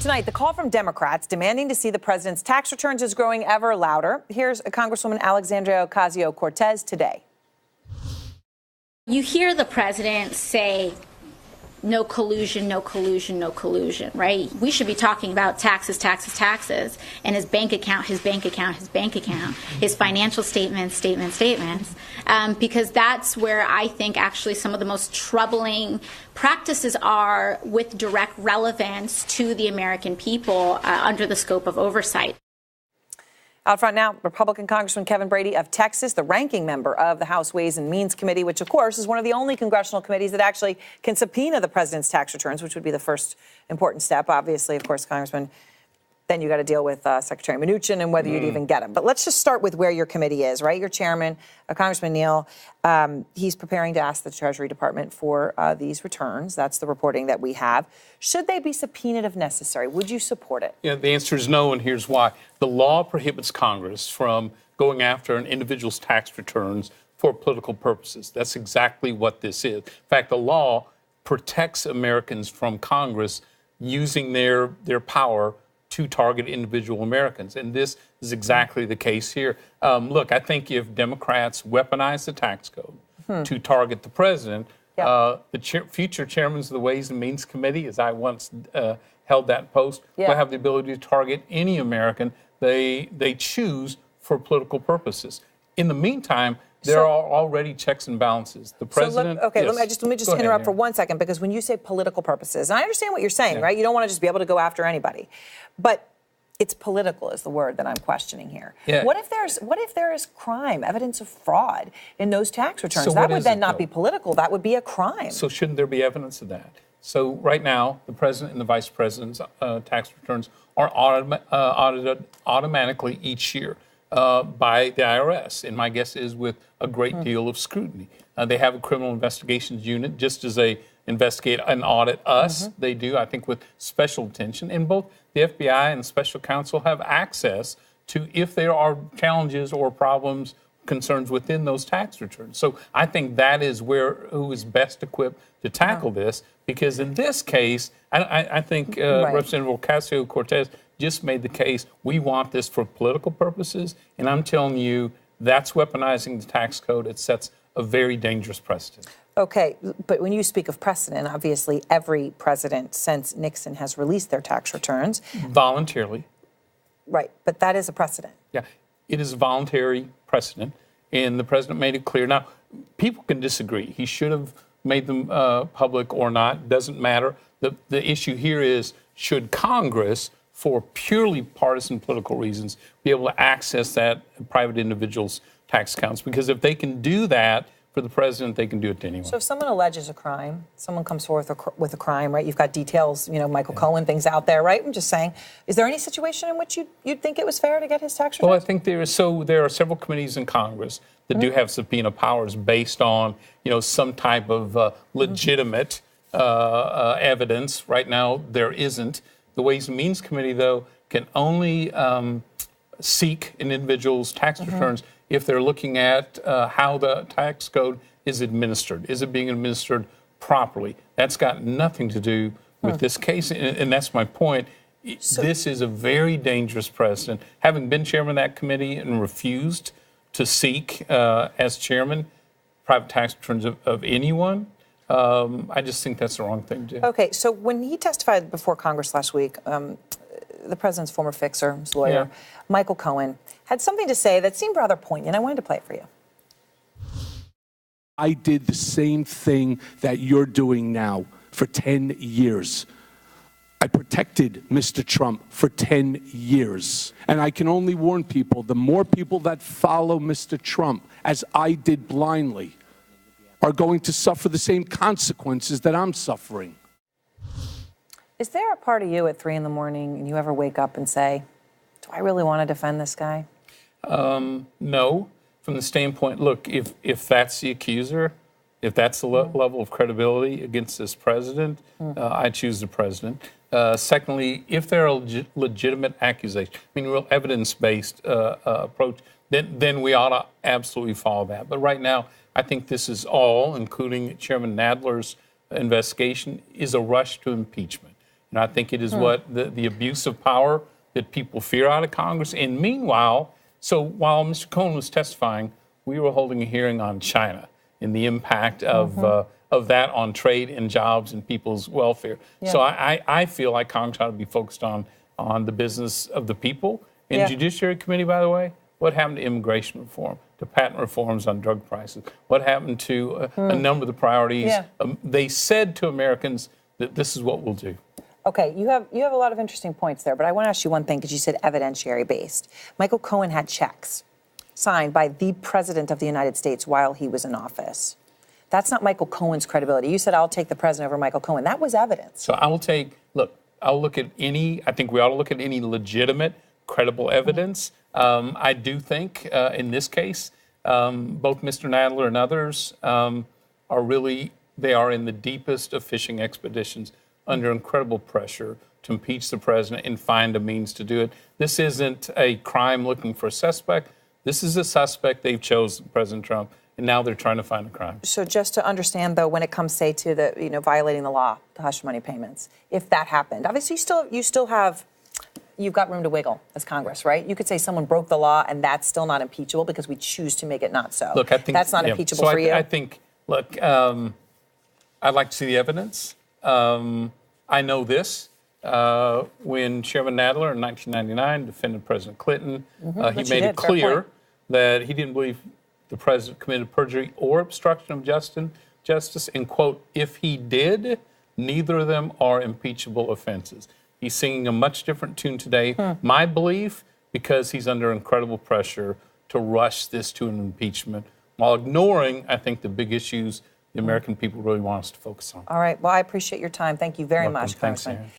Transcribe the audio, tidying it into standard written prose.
Tonight, the call from Democrats demanding to see the president's tax returns is growing ever louder. Here's Congresswoman Alexandria Ocasio-Cortez today. You hear the president say, no collusion, no collusion, no collusion, right? We should be talking about taxes, taxes, taxes, and his bank account, his bank account, his bank account, his financial statements, because that's where I think actually some of the most troubling practices are with direct relevance to the American people under the scope of oversight. Out front now, Republican Congressman Kevin Brady of Texas, the ranking member of the House Ways and Means Committee, which, of course, is one of the only congressional committees that actually can subpoena the president's tax returns, which would be the first important step. Obviously, of course, Congressman, then you got to deal with Secretary Mnuchin and whether you'd even get him. But let's just start with where your committee is, right? Your chairman, Congressman Neal, he's preparing to ask the Treasury Department for these returns. That's the reporting that we have. Should they be subpoenaed if necessary? Would you support it? Yeah, the answer is no, and here's why. The law prohibits Congress from going after an individual's tax returns for political purposes. That's exactly what this is. In fact, the law protects Americans from Congress using their power to target individual Americans. And this is exactly the case here. Look, I think if Democrats weaponize the tax code to target the president, the future chairmen of the Ways and Means Committee, as I once held that post, will have the ability to target any American they choose for political purposes. In the meantime, there are already checks and balances. The president. So let me just interrupt for 1 second, because when you say political purposes, and I understand what you're saying, right? You don't want to just be able to go after anybody, but it's political is the word that I'm questioning here. What if there is crime, evidence of fraud in those tax returns? That would then not be political. That would be a crime. So shouldn't there be evidence of that? So right now, the president and the vice president's tax returns are audited automatically each year by the IRS, and my guess is with a great deal of scrutiny. They have a criminal investigations unit, just as they investigate and audit us. They do, I think, with special attention. And both the FBI and special counsel have access to if there are challenges or problems, concerns within those tax returns. So I think that is who is best equipped to tackle this, because in this case, I think Representative Ocasio-Cortez just made the case, we want this for political purposes, and I'm telling you, that's weaponizing the tax code. It sets a very dangerous precedent. Okay, but when you speak of precedent, obviously every president since Nixon has released their tax returns. Voluntarily. Right, but that is a precedent. Yeah, it is a voluntary precedent, and the president made it clear. Now, people can disagree. He should have made them public or not, doesn't matter. The issue here is, should Congress, for purely partisan political reasons, be able to access that private individual's tax accounts? Because if they can do that for the president, they can do it to anyone. So if someone alleges a crime, someone comes forth with a crime, right? You've got details, Michael Cohen, things out there, right? I'm just saying, is there any situation in which you'd think it was fair to get his tax returns? Well, I think there are several committees in Congress that do have subpoena powers based on, some type of legitimate evidence. Right now, there isn't. The Ways and Means Committee, though, can only seek an individual's tax returns if they're looking at how the tax code is administered. Is it being administered properly? That's got nothing to do with this case, and that's my point. This is a very dangerous precedent. Having been chairman of that committee and refused to seek, as chairman, private tax returns of anyone, I just think that's the wrong thing to do. Okay, so when he testified before Congress last week, the president's former fixer, his lawyer, Michael Cohen, had something to say that seemed rather poignant. I wanted to play it for you. I did the same thing that you're doing now for 10 years. I protected Mr. Trump for 10 years. And I can only warn people, the more people that follow Mr. Trump, as I did blindly, are going to suffer the same consequences that I'm suffering. Is there a part of you at 3 in the morning and you ever wake up and say, do I really want to defend this guy? No, from the standpoint, look, if that's the accuser, if that's the level of credibility against this president, I choose the president. Secondly, if there are legitimate accusations, real evidence-based approach, then we ought to absolutely follow that. But right now, I think this is all, including Chairman Nadler's investigation, is a rush to impeachment. And I think it is what the abuse of power that people fear out of Congress. And meanwhile, so while Mr. Cohen was testifying, we were holding a hearing on China and the impact of that on trade and jobs and people's welfare. Yeah. So I feel like Congress ought to be focused on the business of the people. In Yeah. Judiciary Committee, by the way, what happened to immigration reform, to patent reforms on drug prices? What happened to a number of the priorities? Yeah. They said to Americans that this is what we'll do. Okay, you have a lot of interesting points there, but I want to ask you one thing because you said evidentiary based. Michael Cohen had checks signed by the President of the United States while he was in office. That's not Michael Cohen's credibility. You said, I'll take the president over Michael Cohen. That was evidence. So I'll look at I think we ought to look at any legitimate, credible evidence. I do think in this case, both Mr. Nadler and others they are in the deepest of fishing expeditions under incredible pressure to impeach the president and find a means to do it. This isn't a crime looking for a suspect. This is a suspect they've chosen, President Trump, and now they're trying to find a crime. So just to understand, though, when it comes, say, to the violating the law, the hush money payments, if that happened, obviously you've got room to wiggle as Congress, right? You could say someone broke the law, and that's still not impeachable because we choose to make it not so. Look, I think that's not impeachable so for you. I think, look, I'd like to see the evidence. I know this. When Chairman Nadler in 1999 defended President Clinton, he made it clear that he didn't believe the president committed perjury or obstruction of justice, and, quote, if he did, neither of them are impeachable offenses. He's singing a much different tune today, my belief, because he's under incredible pressure to rush this to an impeachment while ignoring, I think, the big issues the American people really want us to focus on. All right. Well, I appreciate your time. Thank you very much, Thanks, Congressman. Aaron.